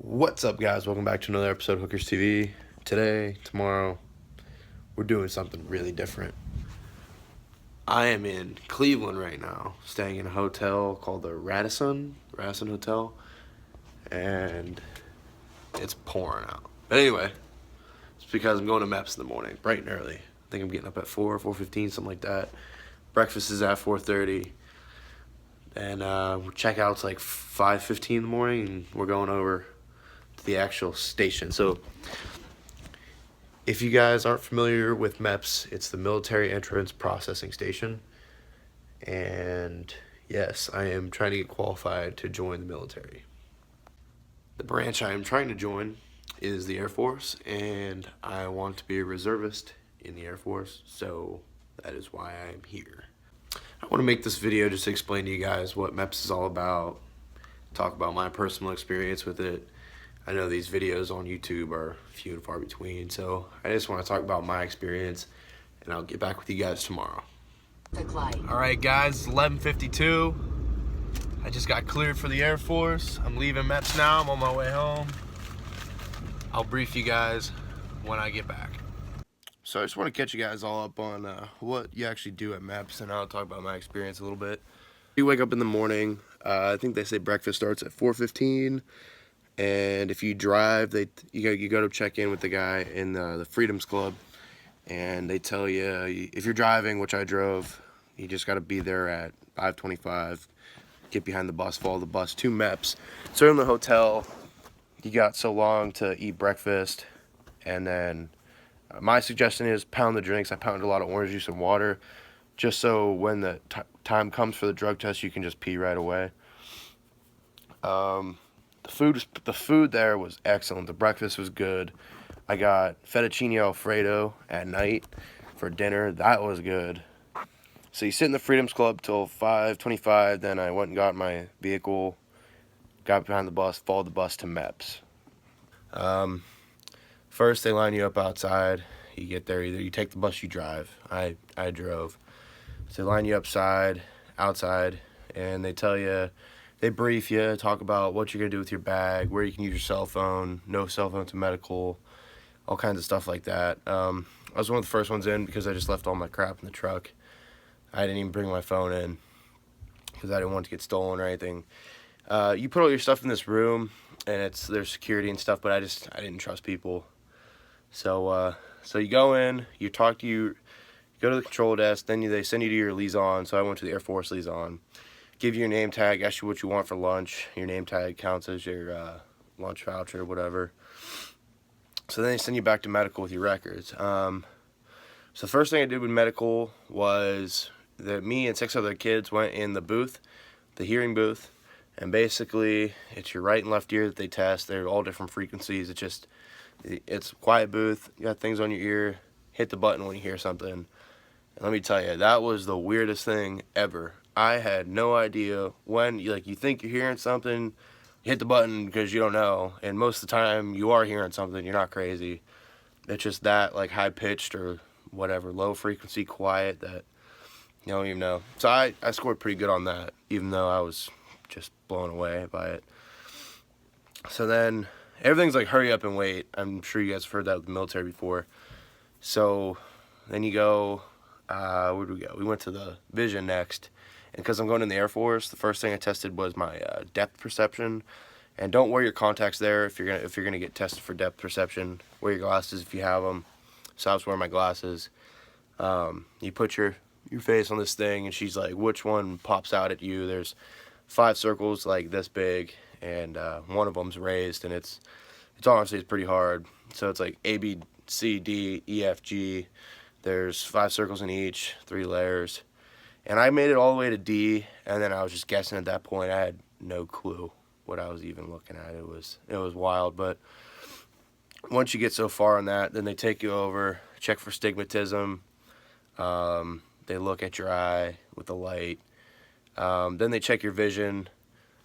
What's up, guys? Welcome back to another episode of Hookers TV. Today, tomorrow, we're doing something really different. I am in Cleveland right now, staying in a hotel called the Radisson Hotel, and it's pouring out. But anyway, it's because I'm going to MEPS in the morning, bright and early. I think I'm getting up at 4:15, something like that. Breakfast is at 4:30, and checkout's like 5:15 in the morning, and we're going over to the actual station. So if you guys aren't familiar with MEPS, it's the Military Entrance Processing Station. And yes, I am trying to get qualified to join the military. The branch I am trying to join is the Air Force, and I want to be a reservist in the Air Force, so that is why I am here. I want to make this video just to explain to you guys what MEPS is all about, talk about my personal experience with it. I know these videos on YouTube are few and far between, so I just want to talk about my experience, and I'll get back with you guys tomorrow. Alright guys, it's 11:52. I just got cleared for the Air Force. I'm leaving MEPS now. I'm on my way home. I'll brief you guys when I get back. So I just want to catch you guys all up on what you actually do at MEPS, and I'll talk about my experience a little bit. You wake up in the morning. I think they say breakfast starts at 4:15. And if you drive, you go to check in with the guy in the Freedoms Club, and they tell you if you're driving, which I drove, you just got to be there at 5:25. Get behind the bus, follow the bus to MEPS. So in the hotel, you got so long to eat breakfast, and then my suggestion is pound the drinks. I pounded a lot of orange juice and water, just so when the time comes for the drug test, you can just pee right away. The food there was excellent. The breakfast was good. I got Fettuccine Alfredo at night for dinner. That was good. So you sit in the Freedoms Club till 5:25. Then I went and got my vehicle, got behind the bus, followed the bus to MEPS. First they line you up outside. You get there, either you take the bus, you drive. I drove. So they line you outside, and they tell you. They brief you, talk about what you're going to do with your bag, where you can use your cell phone, no cell phone to medical, all kinds of stuff like that. I was one of the first ones in because I just left all my crap in the truck. I didn't even bring my phone in because I didn't want it to get stolen or anything. You put all your stuff in this room, and there's security and stuff, but I didn't trust people. So you go in, you go to the control desk, then they send you to your liaison. So I went to the Air Force liaison. Give you your name tag, ask you what you want for lunch. Your name tag counts as your lunch voucher or whatever. So then they send you back to medical with your records. So the first thing I did with medical was that me and 6 other kids went in the booth, the hearing booth, and basically it's your right and left ear that they test. They're all different frequencies. It's a quiet booth. You got things on your ear. Hit the button when you hear something. And let me tell you, that was the weirdest thing ever. I had no idea when, you think you're hearing something, you hit the button because you don't know, and most of the time you are hearing something, you're not crazy. It's just that, high-pitched or whatever, low-frequency quiet that you don't even know. So I scored pretty good on that, even though I was just blown away by it. So then, everything's like hurry up and wait. I'm sure you guys have heard that with the military before. So then you go, where did we go? We went to the vision next. And because I'm going in the Air Force, the first thing I tested was my depth perception. And don't wear your contacts there if you're gonna get tested for depth perception. Wear your glasses if you have them. So I was wearing my glasses. You put your face on this thing, and she's like, "Which one pops out at you?" There's 5 circles like this big, and one of them's raised, and it's honestly pretty hard. So it's like A, B, C, D, E, F, G. There's 5 circles in each, 3 layers. And I made it all the way to D, and then I was just guessing at that point. I had no clue what I was even looking at. It was wild, but once you get so far on that, then they take you over, check for stigmatism. They look at your eye with the light. Then they check your vision.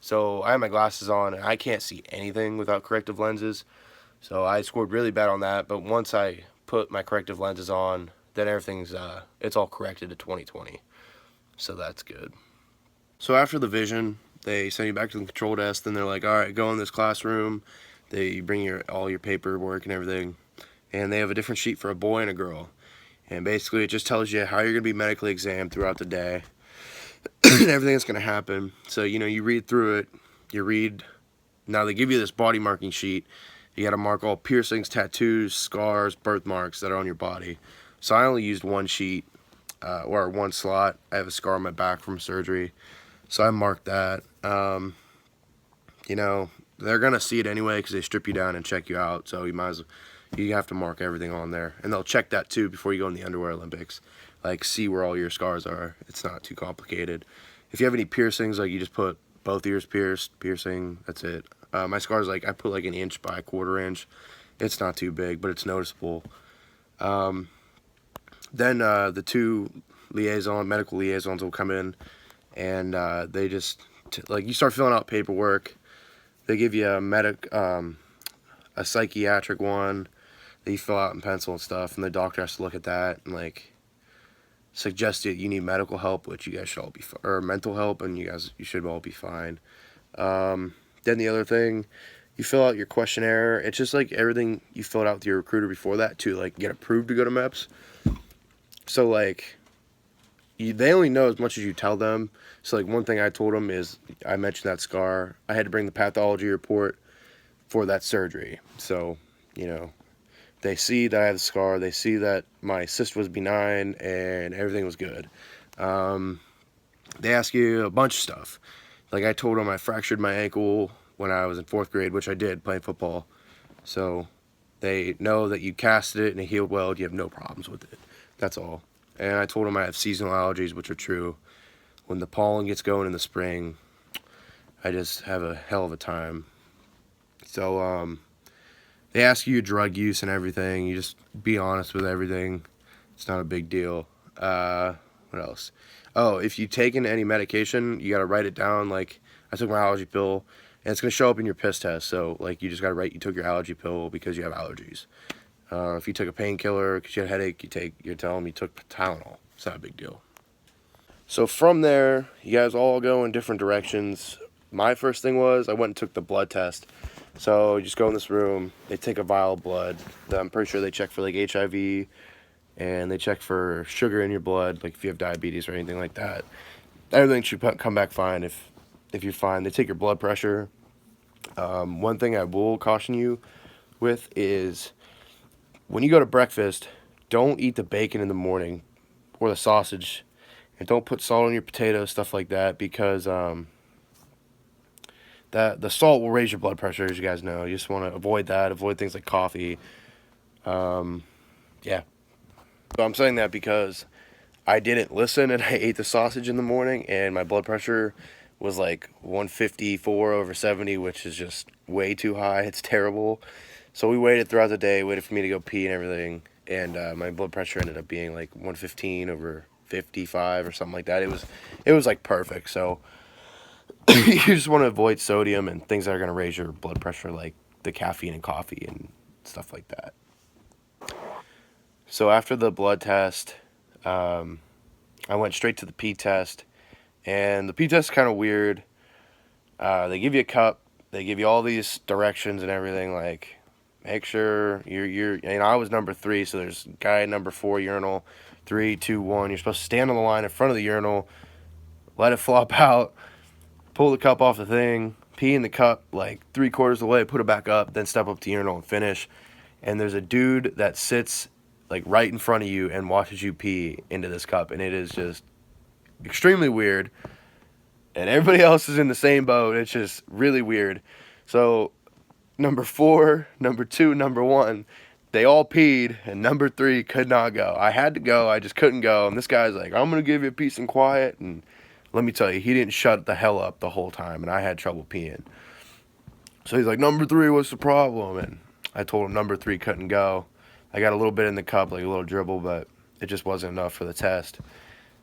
So I have my glasses on, and I can't see anything without corrective lenses. So I scored really bad on that, but once I put my corrective lenses on, then everything's it's all corrected to 20/20. So that's good. So after the vision, they send you back to the control desk. Then they're like, all right, go in this classroom. They bring all your paperwork and everything, and they have a different sheet for a boy and a girl. And basically, it just tells you how you're gonna be medically examined throughout the day and everything that's gonna happen. So you read through it. You read. Now they give you this body marking sheet. You gotta mark all piercings, tattoos, scars, birthmarks that are on your body. So I only used one sheet or one slot. I have a scar on my back from surgery, so I marked that. They're gonna see it anyway because they strip you down and check you out. So you have to mark everything on there, and they'll check that too before you go in the underwear Olympics. Like, see where all your scars are. It's not too complicated. If you have any piercings, like, you just put both ears piercing. That's it. My scars, like, I put like an inch by a quarter inch. It's not too big, but it's noticeable. Then the two medical liaisons will come in, and they just like, you start filling out paperwork. They give you a psychiatric one that you fill out in pencil and stuff, and the doctor has to look at that and like suggest that you need medical help, which you guys should all be or mental help, and you should all be fine. Then the other thing, you fill out your questionnaire. It's just like everything you filled out with your recruiter before that to like get approved to go to MEPS. So like, they only know as much as you tell them. So like, one thing I told them is, I mentioned that scar. I had to bring the pathology report for that surgery. So they see that I have the scar. They see that my cyst was benign and everything was good. They ask you a bunch of stuff. Like, I told them I fractured my ankle when I was in 4th grade, which I did playing football. So they know that you casted it and it healed well. You have no problems with it. That's all. And I told them I have seasonal allergies, which are true. When the pollen gets going in the spring, I just have a hell of a time. So they ask you your drug use and everything. You just be honest with everything. It's not a big deal. What else? Oh, if you taken any medication, you gotta write it down. Like, I took my allergy pill, and it's gonna show up in your piss test. So like, you just gotta write you took your allergy pill because you have allergies. If you took a painkiller because you had a headache, you tell them you took Tylenol. It's not a big deal. So from there, you guys all go in different directions. My first thing was, I went and took the blood test. So you just go in this room, they take a vial of blood. I'm pretty sure they check for like HIV, and they check for sugar in your blood, like if you have diabetes or anything like that. Everything should come back fine if you're fine. They take your blood pressure. One thing I will caution you with is, when you go to breakfast, don't eat the bacon in the morning or the sausage, and don't put salt on your potatoes, stuff like that, because the salt will raise your blood pressure, as you guys know. You just want to avoid that. Avoid things like coffee. Yeah. So I'm saying that because I didn't listen and I ate the sausage in the morning, and my blood pressure was like 154/70, which is just way too high. It's terrible. So we waited throughout the day, waited for me to go pee and everything, and my blood pressure ended up being like 115/55 or something like that. It was like perfect. So you just want to avoid sodium and things that are going to raise your blood pressure, like the caffeine in coffee and stuff like that. So after the blood test, I went straight to the pee test, and the pee test is kind of weird. They give you a cup, they give you all these directions and everything, like, make sure I was number 3, so there's guy number 4 urinal, 3, 2, 1. You're supposed to stand on the line in front of the urinal, let it flop out, pull the cup off the thing, pee in the cup like 3/4 of the way, put it back up, then step up to the urinal and finish. And there's a dude that sits like right in front of you and watches you pee into this cup, and it is just extremely weird. And everybody else is in the same boat. It's just really weird. So number 4, number 2, number 1, they all peed, and number 3 could not go. I had to go, I just couldn't go. And this guy's like, I'm gonna give you peace and quiet. And let me tell you, he didn't shut the hell up the whole time, and I had trouble peeing. So he's like, number 3, what's the problem? And I told him number 3 couldn't go. I got a little bit in the cup, like a little dribble, but it just wasn't enough for the test.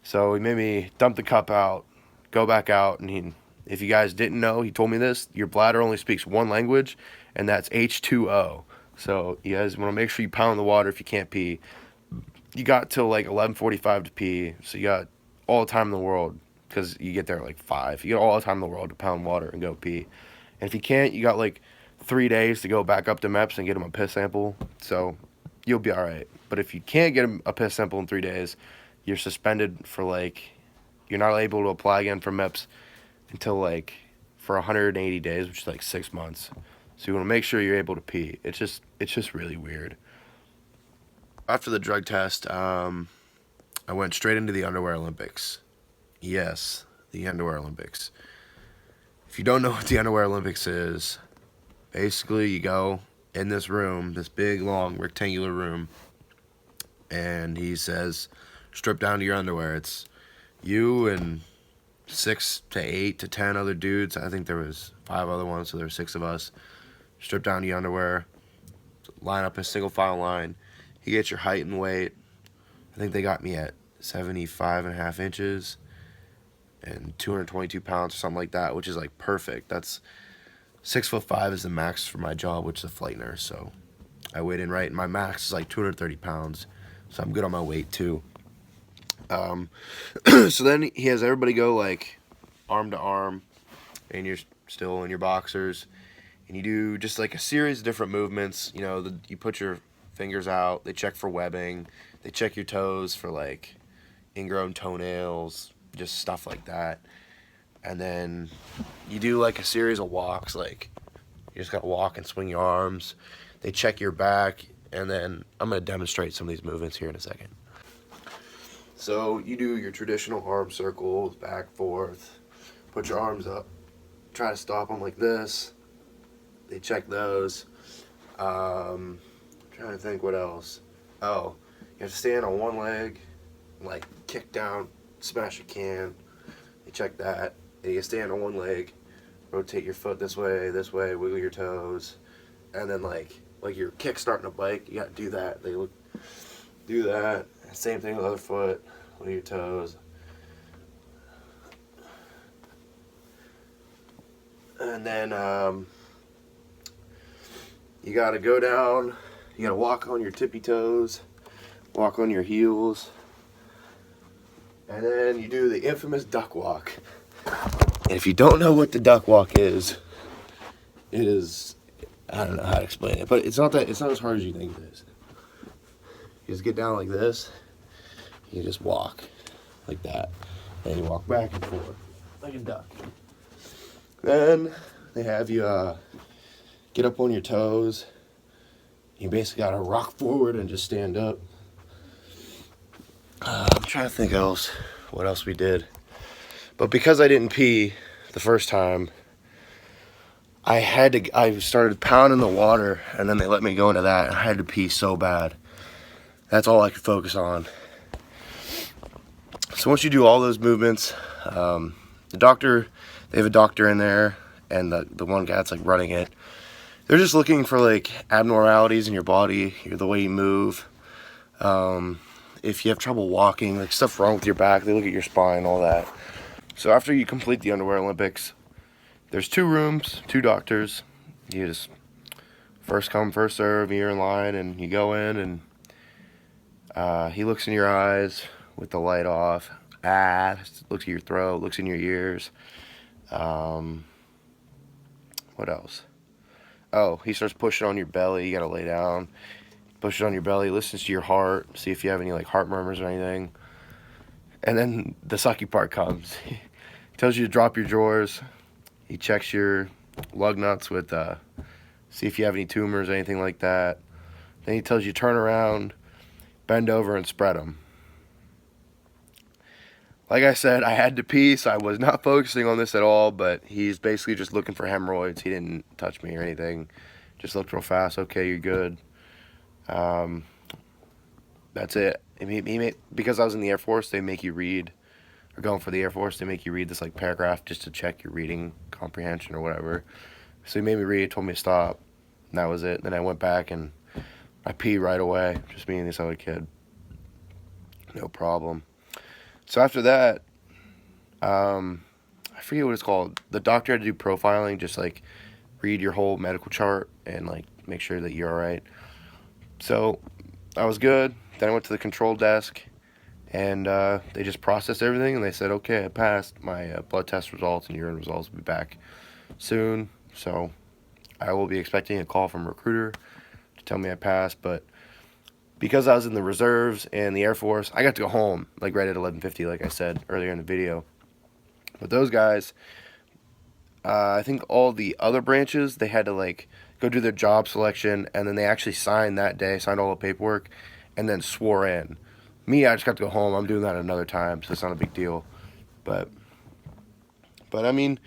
So he made me dump the cup out, go back out, and if you guys didn't know, he told me this, your bladder only speaks one language, and that's H2O. So you guys want to make sure you pound the water if you can't pee. You got till like 11:45 to pee, so you got all the time in the world, because you get there at like 5. You got all the time in the world to pound water and go pee. And if you can't, you got like 3 days to go back up to MEPS and get him a piss sample. So you'll be all right. But if you can't get him a piss sample in 3 days, you're suspended for like, you're not able to apply again for MEPS until like for 180 days, which is like 6 months. So you want to make sure you're able to pee. It's just really weird. After the drug test, I went straight into the Underwear Olympics. Yes, the Underwear Olympics. If you don't know what the Underwear Olympics is, basically you go in this room, this big, long, rectangular room, and he says, strip down to your underwear. It's you and 6 to 8 to 10 other dudes. I think there was 5 other ones, so there were 6 of us. Strip down to your underwear, line up a single file line. You get your height and weight. I think they got me at 75.5 inches and 222 pounds or something like that, which is like perfect. That's 6'5" is the max for my job, which is a flight nurse. So I weighed in right, and my max is like 230 pounds. So I'm good on my weight too. So then he has everybody go like arm to arm, and you're still in your boxers, and you do just like a series of different movements. You know, you put your fingers out. They check for webbing. They check your toes for like ingrown toenails, just stuff like that. And then you do like a series of walks, like you just gotta walk and swing your arms. They check your back, and then I'm gonna demonstrate some of these movements here in a second. So you do your traditional arm circles, back, forth, put your arms up, try to stop them like this. They check those. Trying to think what else. Oh, you have to stand on one leg, like kick down, smash a can. They check that. And you stand on one leg, rotate your foot this way, wiggle your toes, and then like you're kick starting a bike, you gotta do that. They look, do that. Same thing with the other foot, wiggle your toes. And then you gotta go down, you gotta walk on your tippy toes, walk on your heels, and then you do the infamous duck walk. And if you don't know what the duck walk is, it is, I don't know how to explain it, but it's not as hard as you think it is. You just get down like this, you just walk like that, and you walk back and forth like a duck. Then they have you get up on your toes. You basically gotta rock forward and just stand up. I'm trying to think what else we did. But because I didn't pee the first time, I started pounding the water, and then they let me go into that. I had to pee so bad. That's all I could focus on. So once you do all those movements, they have a doctor in there, and the one guy that's like running it. They're just looking for like abnormalities in your body, the way you move. If you have trouble walking, like stuff wrong with your back, they look at your spine, all that. So after you complete the Underwear Olympics, there's 2 rooms, 2 doctors. You just first come, first serve, you're in line, and you go in, and he looks in your eyes with the light off. Looks at your throat, looks in your ears. What else? Oh, he starts pushing on your belly. You gotta lay down. Pushes on your belly, listens to your heart, see if you have any like heart murmurs or anything. And then the sucky part comes. He tells you to drop your drawers. He checks your lug nuts with see if you have any tumors or anything like that. Then he tells you turn around, bend over, and spread them. Like I said, I had to pee, so I was not focusing on this at all, but he's basically just looking for hemorrhoids. He didn't touch me or anything. Just looked real fast. Okay, you're good. That's it. Because I was in the Air Force, they make you read, or going for the Air Force, they make you read this like paragraph just to check your reading comprehension or whatever. So he made me read, told me to stop, and that was it. Then I went back and I peed right away, just me and this other kid. No problem. So after that, I forget what it's called. The doctor had to do profiling, just like read your whole medical chart and like make sure that you're all right. So I was good. Then I went to the control desk, and they just processed everything, and they said, okay, I passed. My blood test results and urine results will be back soon. So I will be expecting a call from a recruiter to tell me I passed, but because I was in the reserves and the Air Force, I got to go home like right at 11:50, like I said earlier in the video. But those guys, I think all the other branches, they had to like go do their job selection, and then they actually signed that day, signed all the paperwork, and then swore in. Me, I just got to go home. I'm doing that another time, so it's not a big deal. But I mean,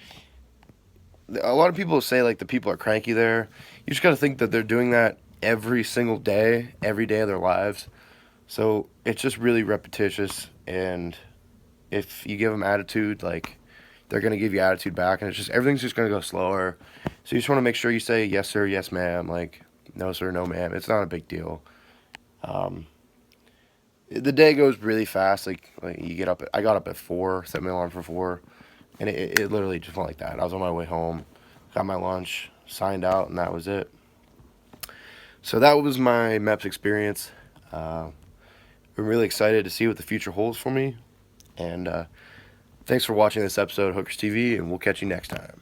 a lot of people say like the people are cranky there. You just got to think that they're doing that every single day, every day of their lives. So it's just really repetitious, and if you give them attitude, like they're gonna give you attitude back, and it's just everything's just gonna go slower. So you just want to make sure you say yes sir, yes ma'am, like no sir, no ma'am. It's not a big deal. Um, the day goes really fast. Like you get up. I got up at 4, set my alarm for 4, and it literally just went like that. I was on my way home, got my lunch, signed out, and that was it. So that was my MEPS experience. I'm really excited to see what the future holds for me, and thanks for watching this episode of Hookers TV, and we'll catch you next time.